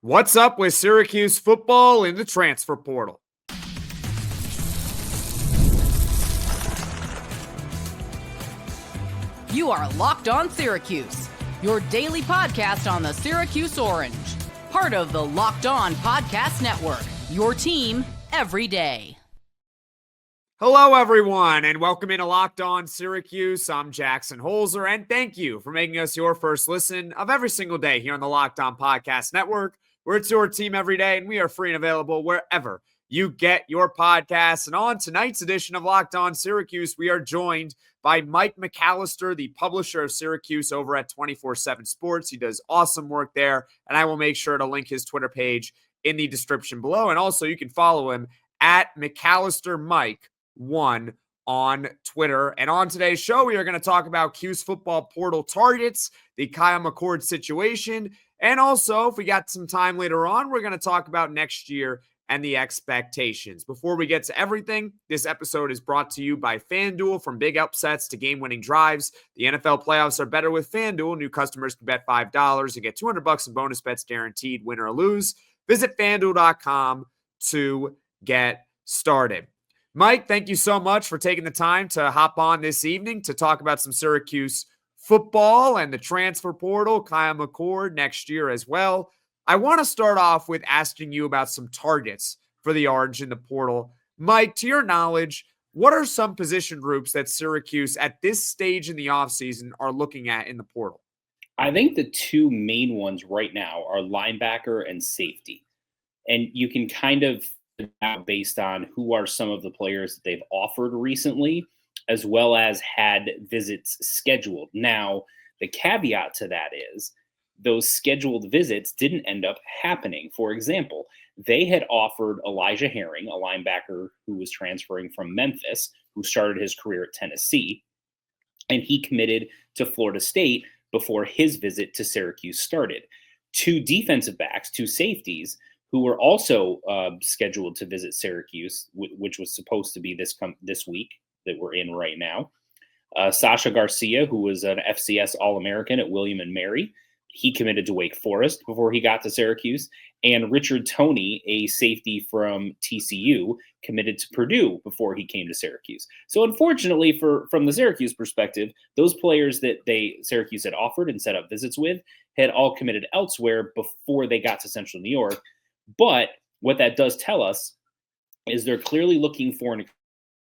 What's up with Syracuse football in the transfer portal? You are Locked On Syracuse, your daily podcast on the Syracuse Orange. Part of the Locked On Podcast Network, your team every day. Hello, everyone, and welcome into Locked On Syracuse. I'm Jackson Holzer, and thank you for making us your first listen of every single day here on the Locked On Podcast Network, where it's your team every day, and we are free and available wherever you get your podcasts. And on tonight's edition of Locked On Syracuse, we are joined by Mike McAllister, the publisher of Syracuse over at 247Sports. He does awesome work there, and I will make sure to link his Twitter page in the description below. And also, you can follow him at McAllisterMike1 on Twitter. And on today's show, we are going to talk about Cuse football portal targets, the Kyle McCord situation, and also, if we got some time later on, we're going to talk about next year and the expectations. Before we get to everything, this episode is brought to you by FanDuel. From big upsets to game-winning drives, the NFL playoffs are better with FanDuel. New customers can bet $5 and get $200 in bonus bets guaranteed, win or lose. Visit FanDuel.com to get started. Mike, thank you so much for taking the time to hop on this evening to talk about some Syracuse football and the transfer portal, Kyle McCord next year as well. I want to start off with asking you about some targets for the Orange in the portal. Mike, to your knowledge, what are some position groups that Syracuse at this stage in the offseason are looking at in the portal? I think the two main ones right now are linebacker and safety. And you can kind of based on who are some of the players that they've offered recently, as well as had visits scheduled. Now, the caveat to that is those scheduled visits didn't end up happening. For example, they had offered Alijah Herring, a linebacker who was transferring from Memphis, who started his career at Tennessee, and he committed to Florida State before his visit to Syracuse started. Two defensive backs, two safeties, who were also scheduled to visit Syracuse, which was supposed to be this week that we're in right now. Sasha Garcia, who was an FCS All-American at William & Mary, he committed to Wake Forest before he got to Syracuse. And Richard Toney, a safety from TCU, committed to Purdue before he came to Syracuse. So unfortunately, from the Syracuse perspective, those players that Syracuse had offered and set up visits with had all committed elsewhere before they got to Central New York. But what that does tell us is they're clearly looking for an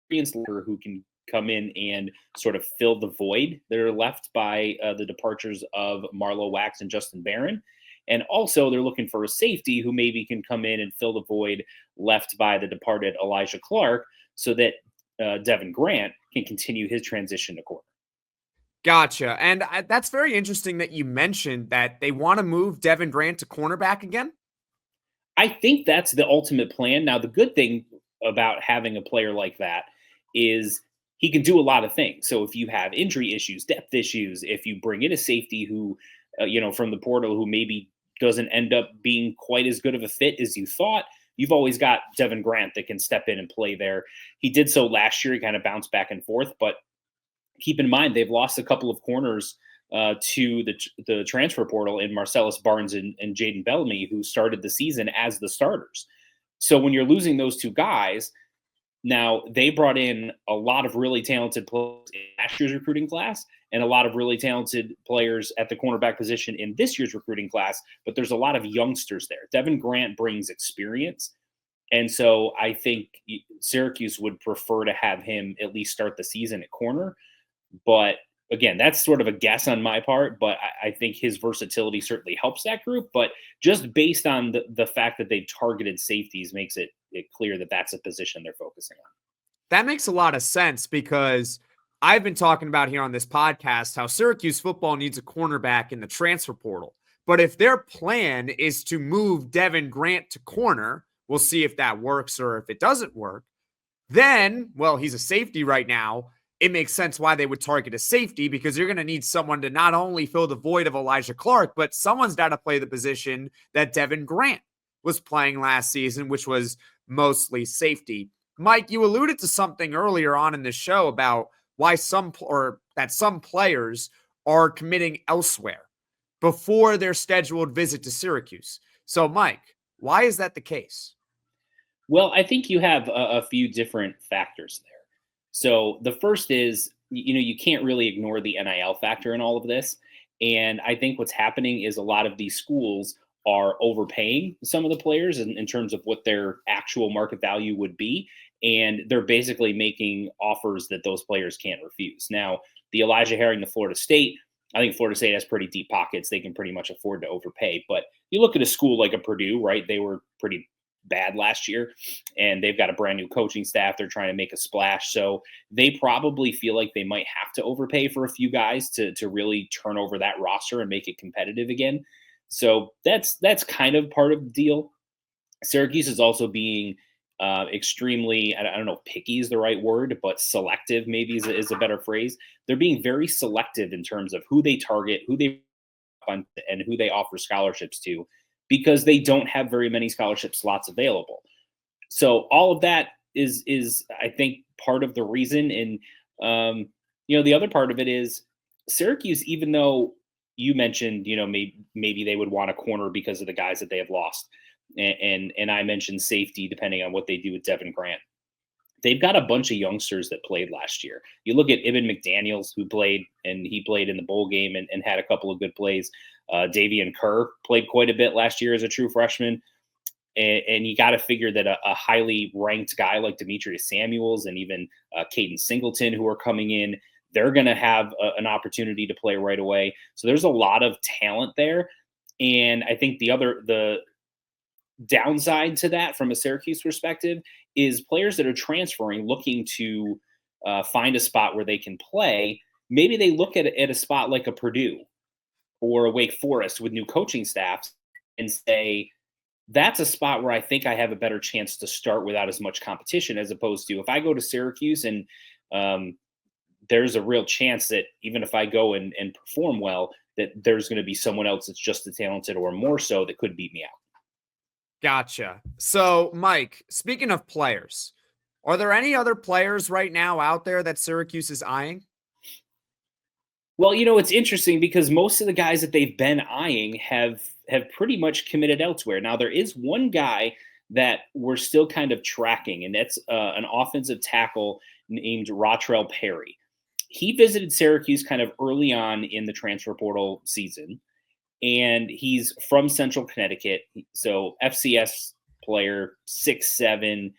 experienced leader who can come in and sort of fill the void that are left by the departures of Marlowe Wax and Justin Barron. And also they're looking for a safety who maybe can come in and fill the void left by the departed Alijah Clark so that Devin Grant can continue his transition to corner. Gotcha. And that's very interesting that you mentioned that they want to move Devin Grant to cornerback again. I think that's the ultimate plan. Now, the good thing about having a player like that is he can do a lot of things. So if you have injury issues, depth issues, if you bring in a safety who, from the portal who maybe doesn't end up being quite as good of a fit as you thought, you've always got Devin Grant that can step in and play there. He did so last year. He kind of bounced back and forth, but keep in mind, they've lost a couple of corners to the transfer portal in Marcellus Barnes and Jaden Bellamy, who started the season as the starters. So when you're losing those two guys, now they brought in a lot of really talented players in last year's recruiting class and a lot of really talented players at the cornerback position in this year's recruiting class, but there's a lot of youngsters there. Devin Grant brings experience. And so I think Syracuse would prefer to have him at least start the season at corner. But again, that's sort of a guess on my part, but I think his versatility certainly helps that group. But just based on the fact that they've targeted safeties makes it clear that that's a position they're focusing on. That makes a lot of sense because I've been talking about here on this podcast how Syracuse football needs a cornerback in the transfer portal. But if their plan is to move Devin Grant to corner, we'll see if that works or if it doesn't work. Then, well, he's a safety right now. It makes sense why they would target a safety because you're going to need someone to not only fill the void of Alijah Clark, but someone's got to play the position that Devin Grant was playing last season, which was mostly safety. Mike, you alluded to something earlier on in the show about why some players are committing elsewhere before their scheduled visit to Syracuse. So, Mike, why is that the case? Well, I think you have a few different factors there. So the first is, you can't really ignore the NIL factor in all of this. And I think what's happening is a lot of these schools are overpaying some of the players in terms of what their actual market value would be. And they're basically making offers that those players can't refuse. Now, the Alijah hiring to Florida State, I think Florida State has pretty deep pockets. They can pretty much afford to overpay. But you look at a school like a Purdue, right? They were pretty bad last year, and they've got a brand new coaching staff. They're trying to make a splash. So they probably feel like they might have to overpay for a few guys to really turn over that roster and make it competitive again. So that's kind of part of the deal. Syracuse is also being extremely, I don't know if picky is the right word, but selective maybe is a better phrase. They're being very selective in terms of who they target, who they fund, and who they offer scholarships to, because they don't have very many scholarship slots available. So all of that is I think part of the reason. And the other part of it is Syracuse, even though you mentioned, maybe they would want a corner because of the guys that they have lost. And I mentioned safety, depending on what they do with Devin Grant. They've got a bunch of youngsters that played last year. You look at Ibn McDaniels, who played, and he played in the bowl game and had a couple of good plays. Davian Kerr played quite a bit last year as a true freshman. And you got to figure that a highly ranked guy like Demetrius Samuels and even Caden Singleton, who are coming in, they're going to have an opportunity to play right away. So there's a lot of talent there. And I think the downside to that from a Syracuse perspective is players that are transferring, looking to find a spot where they can play. Maybe they look at a spot like a Purdue or a Wake Forest with new coaching staffs and say, that's a spot where I think I have a better chance to start without as much competition, as opposed to if I go to Syracuse and there's a real chance that even if I go and perform well, that there's going to be someone else that's just as talented or more so that could beat me out. Gotcha. So, Mike, speaking of players, are there any other players right now out there that Syracuse is eyeing? Well, it's interesting because most of the guys that they've been eyeing have pretty much committed elsewhere. Now, there is one guy that we're still kind of tracking, and that's an offensive tackle named Rahtrel Perry. He visited Syracuse kind of early on in the transfer portal season, and he's from Central Connecticut. So FCS player, 6'7",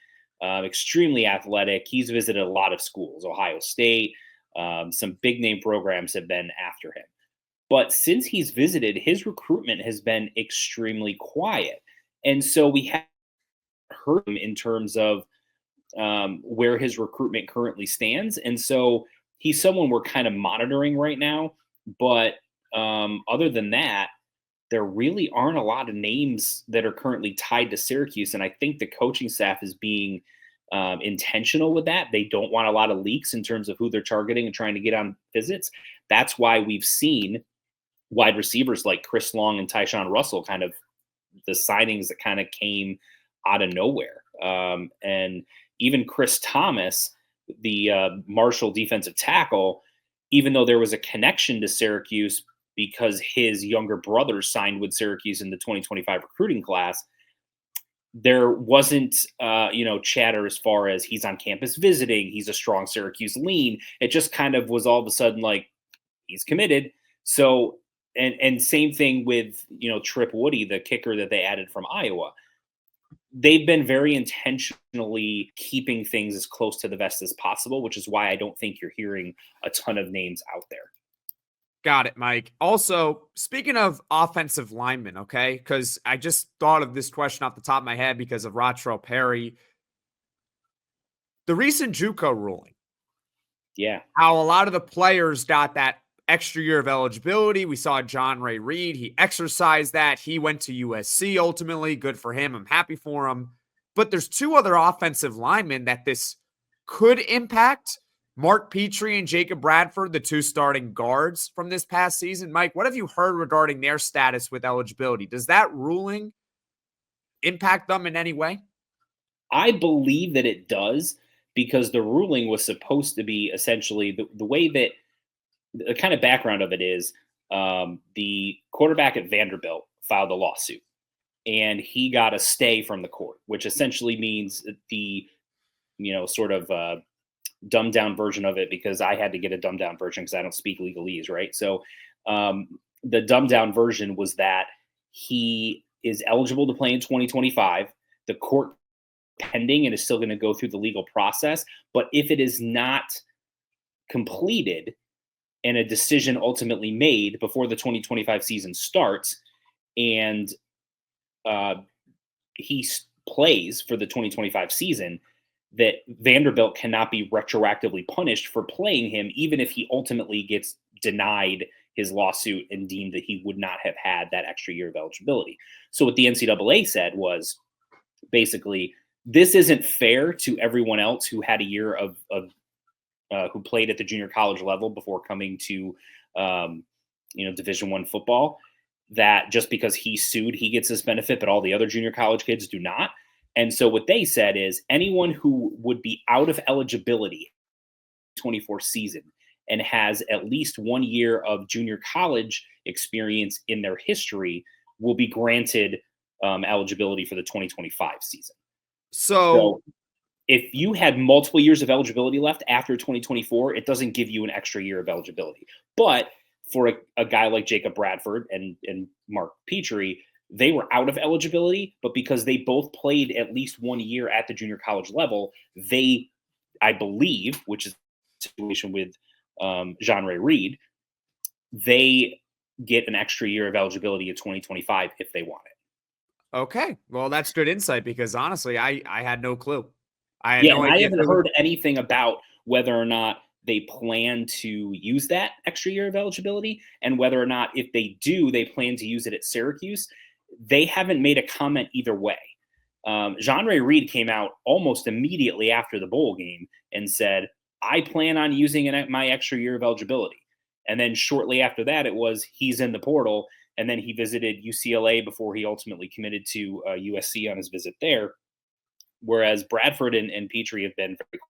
extremely athletic. He's visited a lot of schools, Ohio State. Some big name programs have been after him. But since he's visited, his recruitment has been extremely quiet. And so we have heard him in terms of where his recruitment currently stands. And so he's someone we're kind of monitoring right now. But other than that, there really aren't a lot of names that are currently tied to Syracuse. And I think the coaching staff is being intentional with that. They don't want a lot of leaks in terms of who they're targeting and trying to get on visits. That's why we've seen wide receivers like Chris Long and Tyshawn Russell, kind of the signings that kind of came out of nowhere. And even Chris Thomas, the Marshall defensive tackle, even though there was a connection to Syracuse because his younger brother signed with Syracuse in the 2025 recruiting class, there wasn't, chatter as far as he's on campus visiting, he's a strong Syracuse lean. It just kind of was all of a sudden like he's committed. So, and same thing with, Trip Woody, the kicker that they added from Iowa. They've been very intentionally keeping things as close to the vest as possible, which is why I don't think you're hearing a ton of names out there. Got it, Mike. Also, speaking of offensive linemen, okay, because I just thought of this question off the top of my head because of Rahtrel Perry. The recent JUCO ruling. Yeah. How a lot of the players got that extra year of eligibility. We saw John Ray Reed. He exercised that. He went to USC ultimately. Good for him. I'm happy for him. But there's two other offensive linemen that this could impact. Mark Petrie and Jacob Bradford, the two starting guards from this past season. Mike, what have you heard regarding their status with eligibility? Does that ruling impact them in any way? I believe that it does, because the ruling was supposed to be essentially the way that the kind of background of it is the quarterback at Vanderbilt filed a lawsuit. and he got a stay from the court, which essentially means the, sort of dumbed down version of it, because I had to get a dumbed down version because I don't speak legalese, right? So the dumbed down version was that he is eligible to play in 2025. The court pending and is still going to go through the legal process. But if it is not completed and a decision ultimately made before the 2025 season starts, and he plays for the 2025 season, that Vanderbilt cannot be retroactively punished for playing him, even if he ultimately gets denied his lawsuit and deemed that he would not have had that extra year of eligibility. So what the NCAA said was basically, this isn't fair to everyone else who had a year of who played at the junior college level before coming to Division I football, that just because he sued, he gets this benefit, but all the other junior college kids do not. And so what they said is anyone who would be out of eligibility 24 season and has at least 1 year of junior college experience in their history will be granted eligibility for the 2025 season. So if you had multiple years of eligibility left after 2024, it doesn't give you an extra year of eligibility. But for a guy like Jacob Bradford and Mark Petrie, they were out of eligibility, but because they both played at least 1 year at the junior college level, they, I believe, which is the situation with Jean-Ray Reed, they get an extra year of eligibility in 2025 if they want it. Okay. Well, that's good insight, because honestly, I had no clue. I haven't heard anything about whether or not they plan to use that extra year of eligibility, and whether or not, if they do, they plan to use it at Syracuse. They haven't made a comment either way. Jean-Ray Reed came out almost immediately after the bowl game and said, I plan on using my extra year of eligibility. And then shortly after that, it was he's in the portal. And then he visited UCLA before he ultimately committed to USC on his visit there. Whereas Bradford and Petrie have been very quiet.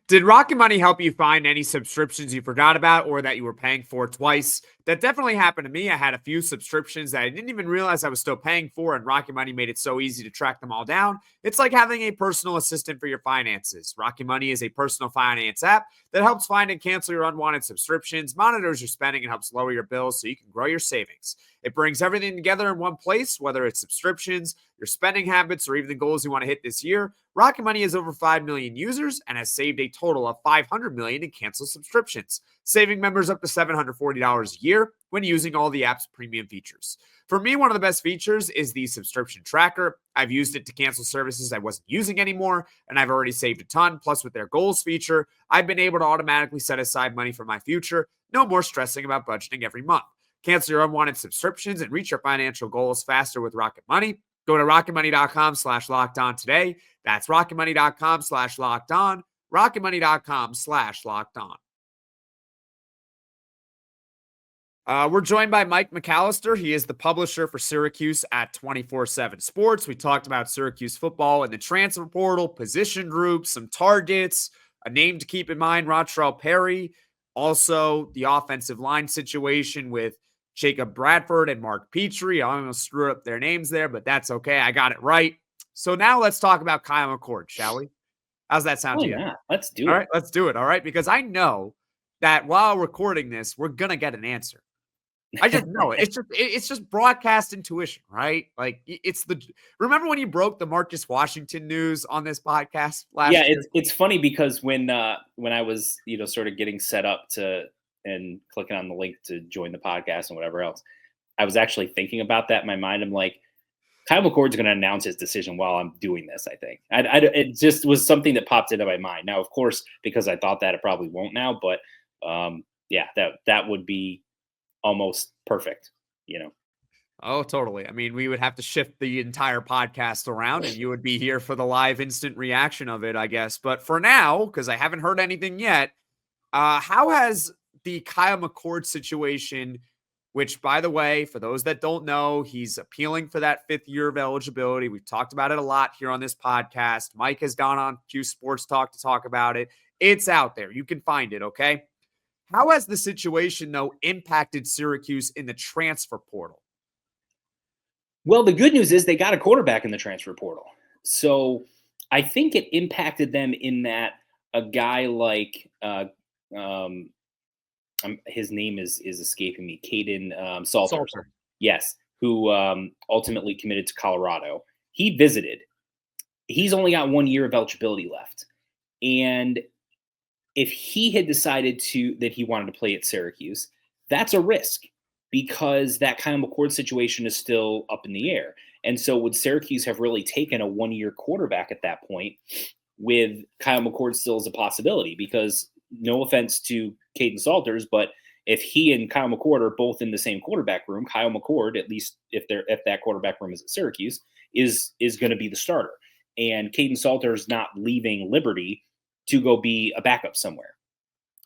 Did Rocket Money help you find any subscriptions you forgot about or that you were paying for twice? That definitely happened to me. I had a few subscriptions that I didn't even realize I was still paying for, and Rocket Money made it so easy to track them all down. It's like having a personal assistant for your finances. Rocket Money is a personal finance app that helps find and cancel your unwanted subscriptions, monitors your spending, and helps lower your bills so you can grow your savings. It brings everything together in one place, whether it's subscriptions, your spending habits, or even the goals you want to hit this year. Rocket Money has over 5 million users and has saved a total of $500 million in canceled subscriptions, saving members up to $740 a year when using all the app's premium features. For me, one of the best features is the subscription tracker. I've used it to cancel services I wasn't using anymore, and I've already saved a ton. Plus, with their goals feature, I've been able to automatically set aside money for my future. No more stressing about budgeting every month. Cancel your unwanted subscriptions and reach your financial goals faster with Rocket Money. Go to rocketmoney.com/lockedon today. That's rocketmoney.com/lockedon. rocketmoney.com/lockedon. We're joined by Mike McAllister. He is the publisher for Syracuse at 247Sports. We talked about Syracuse football and the transfer portal, position groups, some targets, a name to keep in mind, Rahtrel Perry. Also, the offensive line situation with Jacob Bradford and Mark Petrie. I almost screwed up their names there, but that's okay. I got it right. So now let's talk about Kyle McCord, shall we? How's that sound to you? Yeah, let's do it. All right, let's do it. All right, because I know that while recording this, we're going to get an answer. I just know it. It's just broadcast intuition, right? Like remember when you broke the Marcus Washington news on this podcast last year? Yeah, it's funny because when I was, sort of getting set up and clicking on the link to join the podcast and whatever else, I was actually thinking about that in my mind. I'm like, Kyle McCord's going to announce his decision while I'm doing this, I think. It just was something that popped into my mind. Now, of course, because I thought that, it probably won't now, but that would be almost perfect, Oh, totally. I mean, we would have to shift the entire podcast around and you would be here for the live instant reaction of it, I guess. But for now, because I haven't heard anything yet, how has the Kyle McCord situation, which, by the way, for those that don't know, he's appealing for that 5th year of eligibility. We've talked about it a lot here on this podcast. Mike has gone on Cuse Sports Talk to talk about it. It's out there. You can find it, okay? How has the situation, though, impacted Syracuse in the transfer portal? Well, the good news is they got a quarterback in the transfer portal. So I think it impacted them in that a guy like his name is escaping me, Caden Salter. Yes, who ultimately committed to Colorado. He visited. He's only got 1 year of eligibility left. And if he had decided that he wanted to play at Syracuse, that's a risk because that Kyle McCord situation is still up in the air. And so would Syracuse have really taken a 1 year quarterback at that point with Kyle McCord still as a possibility? Because no offense to Caden Salters, but if he and Kyle McCord are both in the same quarterback room, Kyle McCord, at least if that quarterback room is at Syracuse, is going to be the starter. And Caden Salters not leaving Liberty to go be a backup somewhere.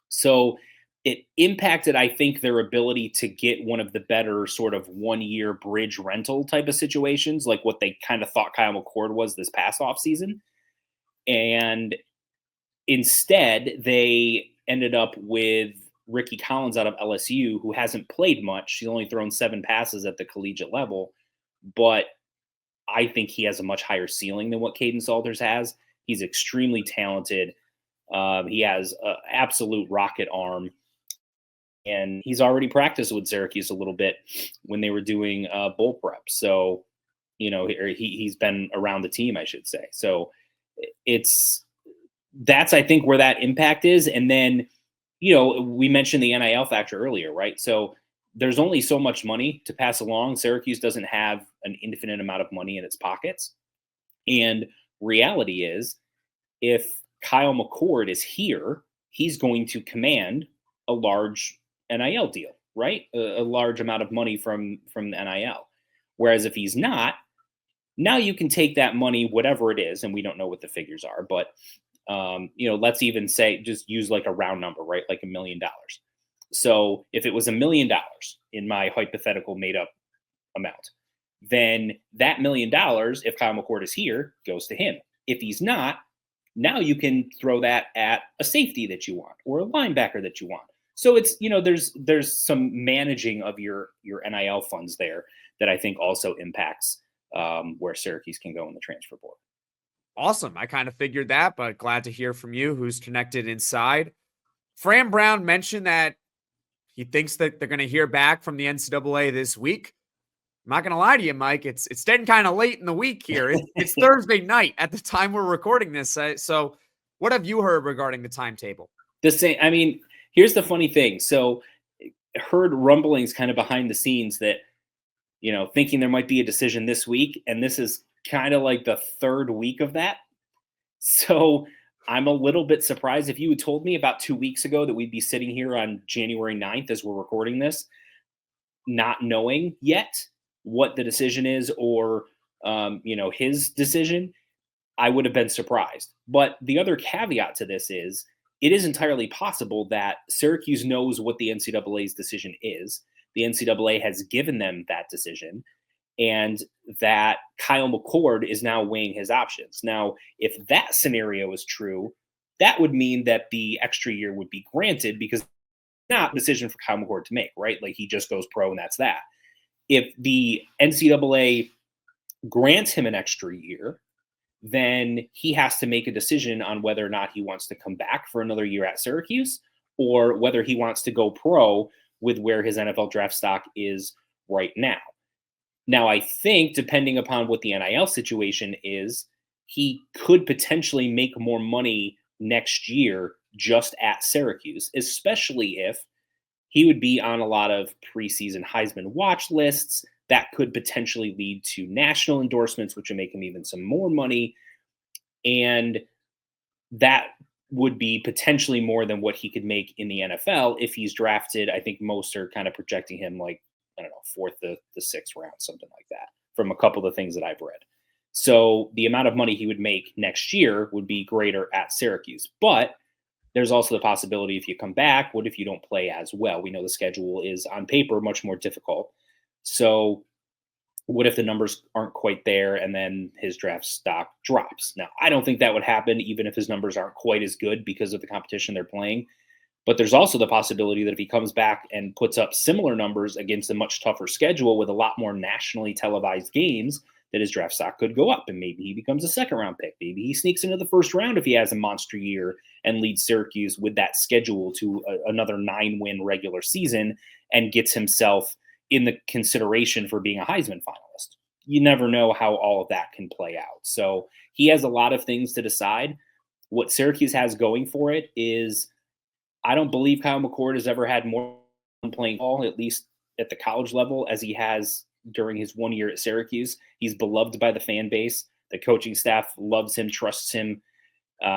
So it impacted, I think, their ability to get one of the better sort of 1 year bridge rental type of situations, like what they kind of thought Kyle McCord was this past offseason. And instead, they ended up with Ricky Collins out of LSU, who hasn't played much. He's only thrown 7 passes at the collegiate level, but I think he has a much higher ceiling than what Caden Salters has. He's extremely talented. He has an absolute rocket arm, and he's already practiced with Syracuse a little bit when they were doing bowl prep. So, he's been around the team, I should say. So that's, I think, where that impact is. And then, we mentioned the NIL factor earlier, right? So there's only so much money to pass along. Syracuse doesn't have an infinite amount of money in its pockets. And reality is, if Kyle McCord is here, he's going to command a large NIL deal, right? A large amount of money from the NIL. Whereas if he's not, now you can take that money, whatever it is, and we don't know what the figures are, but let's even say, just use like a round number, right? Like $1 million. So if it was $1 million in my hypothetical made up amount, then that $1 million, if Kyle McCord is here, goes to him. If he's not, now you can throw that at a safety that you want or a linebacker that you want. So it's, there's some managing of your NIL funds there that I think also impacts where Syracuse can go in the transfer portal. Awesome. I kind of figured that, but glad to hear from you who's connected inside. Fran Brown mentioned that he thinks that they're going to hear back from the NCAA this week. I'm not going to lie to you, Mike. It's getting kind of late in the week here. It's Thursday night at the time we're recording this. So what have you heard regarding the timetable? The same. I mean, here's the funny thing. So heard rumblings kind of behind the scenes that, thinking there might be a decision this week. And this is kind of like the third week of that. So I'm a little bit surprised. If you had told me about 2 weeks ago that we'd be sitting here on January 9th as we're recording this, not knowing yet what the decision is or, his decision, I would have been surprised. But the other caveat to this is it is entirely possible that Syracuse knows what the NCAA's decision is. The NCAA has given them that decision, and that Kyle McCord is now weighing his options. Now, if that scenario is true, that would mean that the extra year would be granted because it's not a decision for Kyle McCord to make, right? Like he just goes pro and that's that. If the NCAA grants him an extra year, then he has to make a decision on whether or not he wants to come back for another year at Syracuse or whether he wants to go pro with where his NFL draft stock is right now. Now, I think depending upon what the NIL situation is, he could potentially make more money next year just at Syracuse, especially if he would be on a lot of preseason Heisman watch lists. That could potentially lead to national endorsements, which would make him even some more money. And that would be potentially more than what he could make in the NFL if he's drafted. I think most are kind of projecting him like, I don't know, 4th to the 6th round, something like that, from a couple of things that I've read. So the amount of money he would make next year would be greater at Syracuse. But there's also the possibility if you come back, what if you don't play as well? We know the schedule is on paper much more difficult. So what if the numbers aren't quite there and then his draft stock drops? Now, I don't think that would happen even if his numbers aren't quite as good because of the competition they're playing. But there's also the possibility that if he comes back and puts up similar numbers against a much tougher schedule with a lot more nationally televised games, that his draft stock could go up and maybe he becomes a second-round pick. Maybe he sneaks into the first round if he has a monster year and leads Syracuse with that schedule to another 9-win regular season and gets himself in the consideration for being a Heisman finalist. You never know how all of that can play out. So he has a lot of things to decide. What Syracuse has going for it is, I don't believe Kyle McCord has ever had more playing ball, at least at the college level, as he has during his 1 year at Syracuse. He's beloved by the fan base. The coaching staff loves him, trusts him.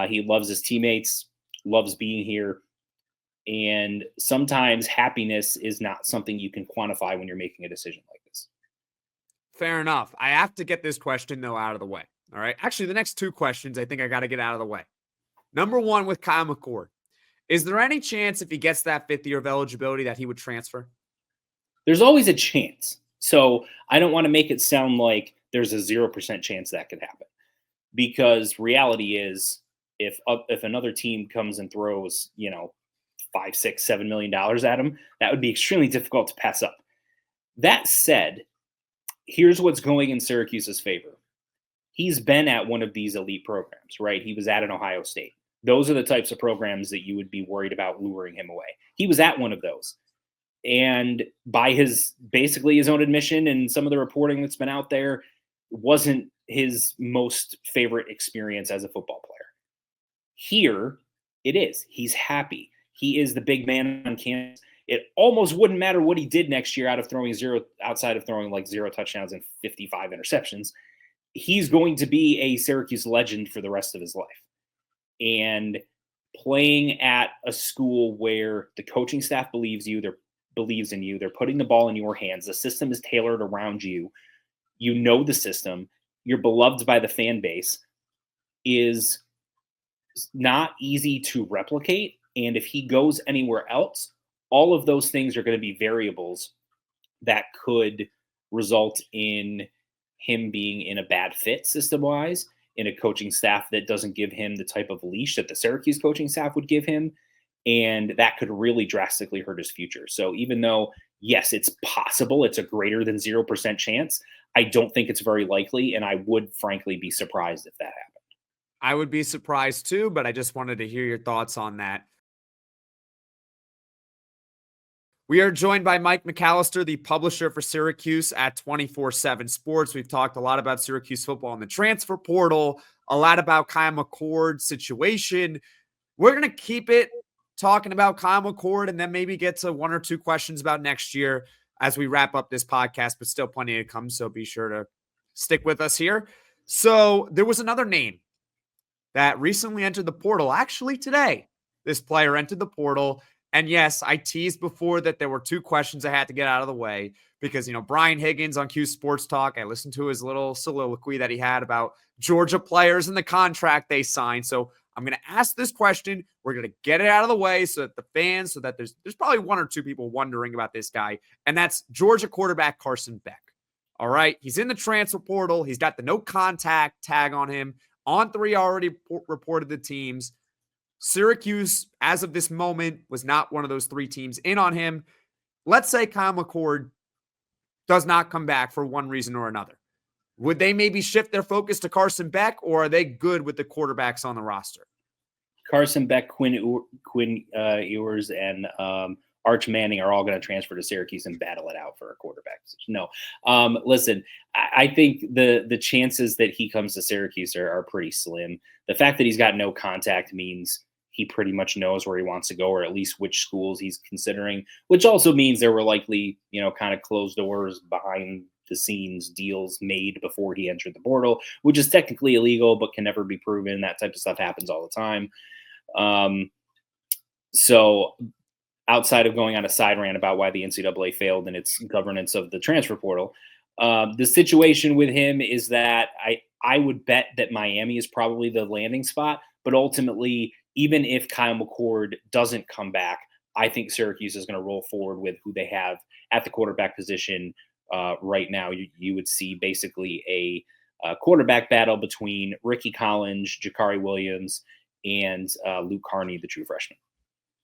He loves his teammates, loves being here. And sometimes happiness is not something you can quantify when you're making a decision like this. Fair enough. I have to get this question, though, out of the way. All right. Actually, the next two questions I think I got to get out of the way. Number one, with Kyle McCord, is there any chance if he gets that 5th year of eligibility that he would transfer? There's always a chance. So I don't want to make it sound like there's a 0% chance that could happen, because reality is if another team comes and throws, $5, $6, $7 million at him, that would be extremely difficult to pass up. That said, here's what's going in Syracuse's favor. He's been at one of these elite programs, right? He was at an Ohio State. Those are the types of programs that you would be worried about luring him away. He was at one of those. And by basically his own admission and some of the reporting that's been out there, wasn't his most favorite experience as a football player. Here, it is. He's happy. He is the big man on campus. It almost wouldn't matter what he did next year outside of throwing like 0 touchdowns and 55 interceptions. He's going to be a Syracuse legend for the rest of his life. And playing at a school where the coaching staff believes in you, they're putting the ball in your hands, the system is tailored around you, the system, you're beloved by the fan base, is not easy to replicate. And if he goes anywhere else, all of those things are going to be variables that could result in him being in a bad fit system-wise, in a coaching staff that doesn't give him the type of leash that the Syracuse coaching staff would give him. And that could really drastically hurt his future. So even though, yes, it's possible, it's a greater than 0% chance, I don't think it's very likely. And I would frankly be surprised if that happened. I would be surprised too, but I just wanted to hear your thoughts on that. We are joined by Mike McAllister, the publisher for Syracuse at 247Sports. We've talked a lot about Syracuse football in the transfer portal, a lot about Kyle McCord's situation. We're going to keep it talking about Kyle McCord and then maybe get to 1 or 2 questions about next year as we wrap up this podcast, but still plenty to come. So be sure to stick with us here. So there was another name that recently entered the portal. Actually, today, this player entered the portal. And yes, I teased before that there were 2 questions I had to get out of the way because, Brian Higgins on Cuse Sports Talk, I listened to his little soliloquy that he had about Georgia players and the contract they signed. So I'm going to ask this question. We're going to get it out of the way so that the fans, so that there's probably 1 or 2 people wondering about this guy. And that's Georgia quarterback Carson Beck. All right. He's in the transfer portal. He's got the no contact tag on him. On 3 already reported the teams. Syracuse, as of this moment, was not one of those 3 teams in on him. Let's say Kyle McCord does not come back for one reason or another. Would they maybe shift their focus to Carson Beck, or are they good with the quarterbacks on the roster? Carson Beck, Quinn Ewers, and Arch Manning are all going to transfer to Syracuse and battle it out for a quarterback position. No. Listen, I think the chances that he comes to Syracuse are pretty slim. The fact that he's got no contact means he pretty much knows where he wants to go, or at least which schools he's considering, which also means there were likely, kind of closed doors, behind the scenes deals made before he entered the portal, which is technically illegal, but can never be proven. That type of stuff happens all the time. So outside of going on a side rant about why the NCAA failed in its governance of the transfer portal, the situation with him is that I would bet that Miami is probably the landing spot, but ultimately, even if Kyle McCord doesn't come back, I think Syracuse is going to roll forward with who they have at the quarterback position right now. You would see basically a quarterback battle between Ricky Collins, Jakari Williams, and Luke Carney, the true freshman.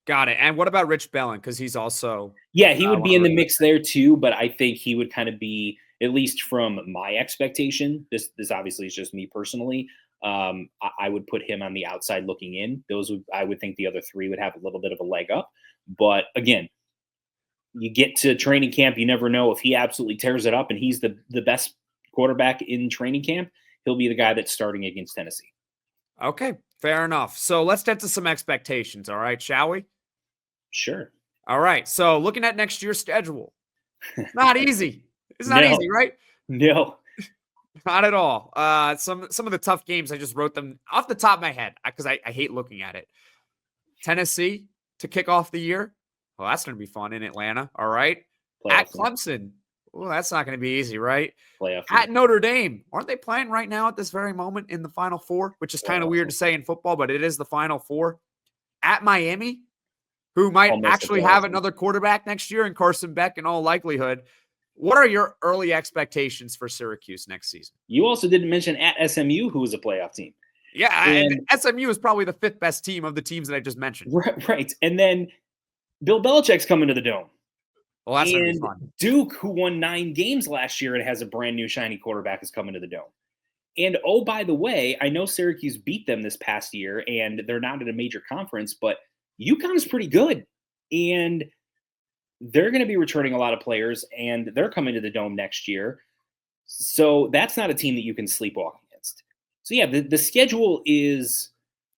Got it. And what about Rich Bellin? Because he's also he would be in the mix there too, but I think he would kind of be, at least from my expectation, this obviously is just me personally, I would put him on the outside looking in. I would think the other three would have a little bit of a leg up. But again, you get to training camp, you never know if he absolutely tears it up and he's the best quarterback in training camp, he'll be the guy that's starting against Tennessee. Okay, fair enough. So let's get to some expectations, all right, shall we? Sure. All right, so looking at next year's schedule, not easy. It's not easy, right? No. Not at all. Some of the tough games, I just wrote them off the top of my head because I hate looking at it. Tennessee to kick off the year. Well, that's going to be fun in Atlanta, all right? Playoff At Clemson. Well, that's not going to be easy, right? Playoff At Notre Dame. Aren't they playing right now at this very moment in the Final Four? Which is kind of weird to say in football, but it is the Final Four. At Miami, who might actually have another quarterback next year in Carson Beck in all likelihood. What are your early expectations for Syracuse next season? You also didn't mention at SMU, who is a playoff team. Yeah, and SMU is probably the fifth best team of the teams that I just mentioned. Right. And then Bill Belichick's coming to the Dome. Well, that's going to be fun. Duke, who won 9 games last year and has a brand new shiny quarterback, is coming to the Dome. And oh, by the way, I know Syracuse beat them this past year, and they're not in a major conference, but UConn is pretty good. And they're going to be returning a lot of players, and they're coming to the Dome next year. So that's not a team that you can sleepwalk against. So, yeah, the schedule is,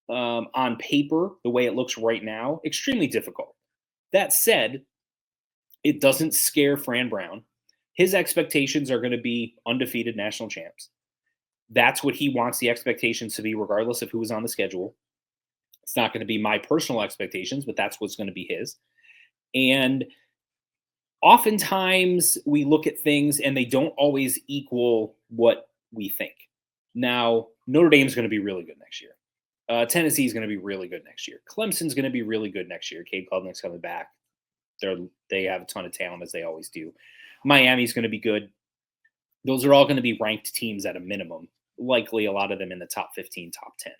on paper, the way it looks right now, extremely difficult. That said, it doesn't scare Fran Brown. His expectations are going to be undefeated national champs. That's what he wants the expectations to be, regardless of who is on the schedule. It's not going to be my personal expectations, but that's what's going to be his. And oftentimes we look at things and they don't always equal what we think. Now, Notre Dame is going to be really good next year. Tennessee is going to be really good next year. Clemson's going to be really good next year. Cade Klubnik's coming back. They have a ton of talent, as they always do. Miami's going to be good. Those are all going to be ranked teams at a minimum, likely a lot of them in the top 15, top 10.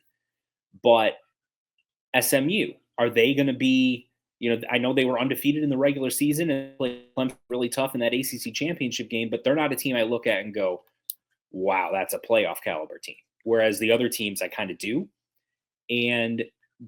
But SMU, are they going to be, I know they were undefeated in the regular season and played Clemson really tough in that ACC championship game, but they're not a team I look at and go, wow, that's a playoff caliber team. Whereas the other teams I kind of do. And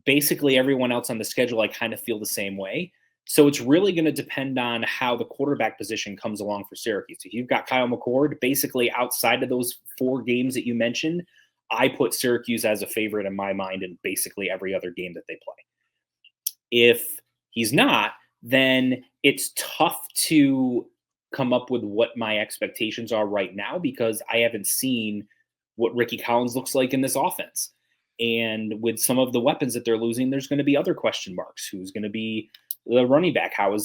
basically everyone else on the schedule, I kind of feel the same way. So it's really going to depend on how the quarterback position comes along for Syracuse. If you've got Kyle McCord, basically outside of those 4 games that you mentioned, I put Syracuse as a favorite in my mind in basically every other game that they play. If he's not, then it's tough to come up with what my expectations are right now because I haven't seen what Ricky Collins looks like in this offense. And with some of the weapons that they're losing, there's going to be other question marks. Who's going to be the running back? How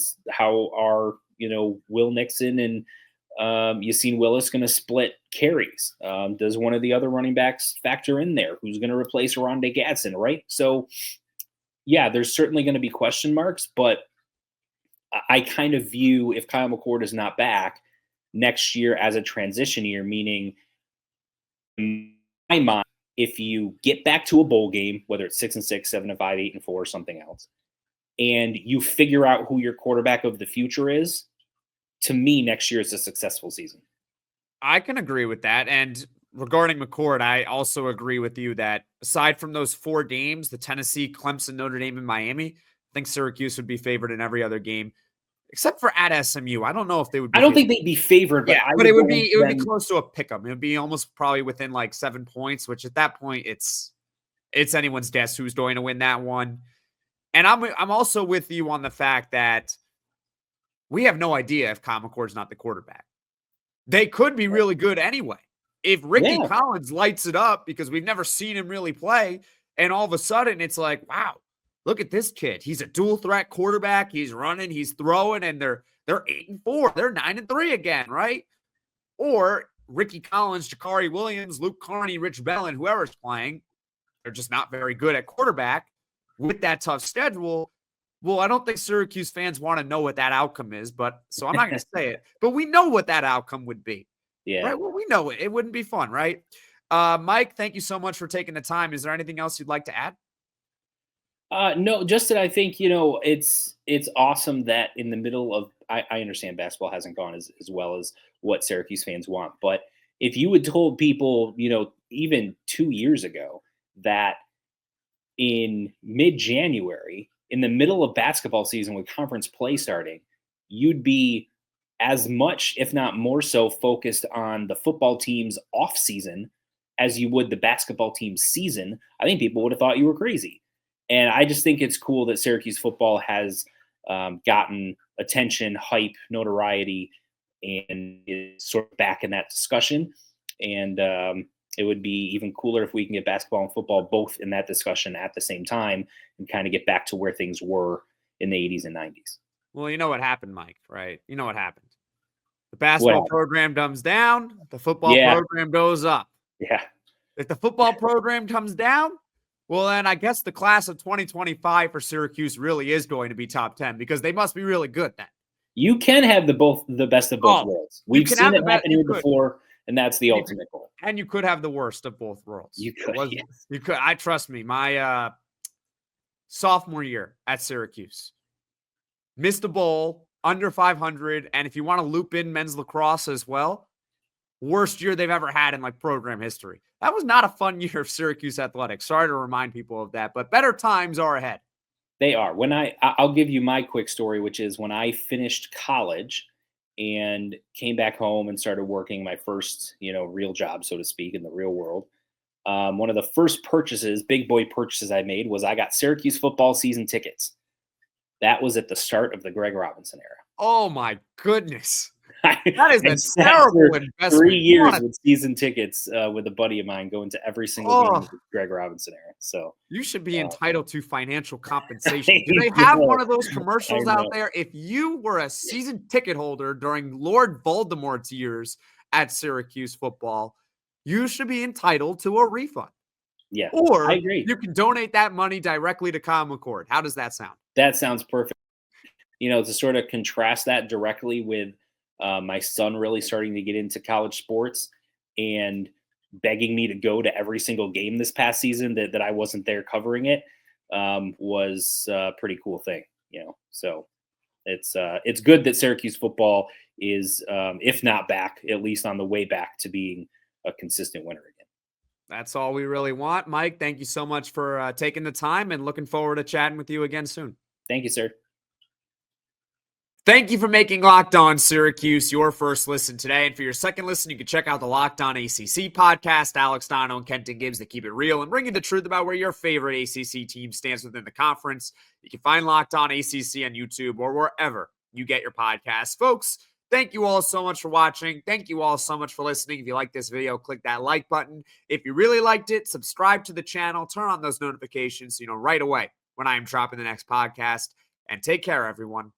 are Will Nixon and Yassine Willis going to split carries? Does one of the other running backs factor in there? Who's going to replace Rondé Gadsden, right? So, yeah, there's certainly going to be question marks, but I kind of view if Kyle McCord is not back next year as a transition year, meaning in my mind, if you get back to a bowl game, whether it's 6-6, 7-5, 8-4, or something else, and you figure out who your quarterback of the future is, to me, next year is a successful season. I can agree with that. And regarding McCord, I also agree with you that aside from those 4 games, the Tennessee, Clemson, Notre Dame, and Miami, I think Syracuse would be favored in every other game, except for at SMU. I don't know if they would be. I don't think they'd be favored, but but it would be close to a pick'em. It would be almost probably within like 7 points, which at that point it's anyone's guess who's going to win that one. And I'm also with you on the fact that we have no idea if Kyle McCord's not the quarterback. They could be really good anyway. If Ricky Collins lights it up, because we've never seen him really play, and all of a sudden it's like, wow, look at this kid. He's a dual threat quarterback. He's running, he's throwing, and they're 8-4. They're 9-3 again, right? Or Ricky Collins, Jakari Williams, Luke Carney, Rich Bellin, whoever's playing, they're just not very good at quarterback with that tough schedule. Well, I don't think Syracuse fans want to know what that outcome is, but so I'm not going to say it, but we know what that outcome would be. Yeah. Right. Well, we know it. It wouldn't be fun, right? Mike, thank you so much for taking the time. Is there anything else you'd like to add? No, just that I think, it's awesome that in the middle of, I understand basketball hasn't gone as well as what Syracuse fans want, but if you had told people, even 2 years ago that in mid-January, in the middle of basketball season with conference play starting, you'd be as much, if not more so, focused on the football team's offseason as you would the basketball team's season, I think people would have thought you were crazy. And I just think it's cool that Syracuse football has gotten attention, hype, notoriety, and is sort of back in that discussion. And it would be even cooler if we can get basketball and football both in that discussion at the same time and kind of get back to where things were in the 80s and 90s. Well, you know what happened, Mike, right? You know what happened. The basketball program dumbs down. The football program goes up. Yeah. If the football program comes down, well, then I guess the class of 2025 for Syracuse really is going to be top 10 because they must be really good then. You can have the best of both worlds. We've seen it happen here before, and that's the ultimate goal. And you could have the worst of both worlds. You could. Yes. You could. I trust me. My sophomore year at Syracuse, missed a bowl, under 500, and if you want to loop in men's lacrosse as well, worst year they've ever had in program history. That was not a fun year of Syracuse athletics. Sorry to remind people of that, but better times are ahead. They are. When I'll give you my quick story, which is when I finished college and came back home and started working my first, real job, so to speak, in the real world. One of the first purchases, big boy purchases I made was I got Syracuse football season tickets. That was at the start of the Greg Robinson era. Oh my goodness. That is a terrible investment. 3 years with season tickets with a buddy of mine going to every single game of the Greg Robinson era. So you should be entitled to financial compensation. Do they have one of those commercials out there? If you were a season ticket holder during Lord Voldemort's years at Syracuse football, you should be entitled to a refund. Yeah, or I agree. You can donate that money directly to Kyle McCord. How does that sound? That sounds perfect. To sort of contrast that directly with my son really starting to get into college sports and begging me to go to every single game this past season that I wasn't there covering it was a pretty cool thing, So it's good that Syracuse football is, if not back, at least on the way back to being a consistent winner again. That's all we really want. Mike, thank you so much for taking the time and looking forward to chatting with you again soon. Thank you, sir. Thank you for making Locked On Syracuse your first listen today. And for your second listen, you can check out the Locked On ACC podcast. Alex Dono and Kenton Gibbs that keep it real and bring you the truth about where your favorite ACC team stands within the conference. You can find Locked On ACC on YouTube or wherever you get your podcasts. Folks, thank you all so much for watching. Thank you all so much for listening. If you like this video, click that like button. If you really liked it, subscribe to the channel. Turn on those notifications so you know right away when I am dropping the next podcast. And take care, everyone.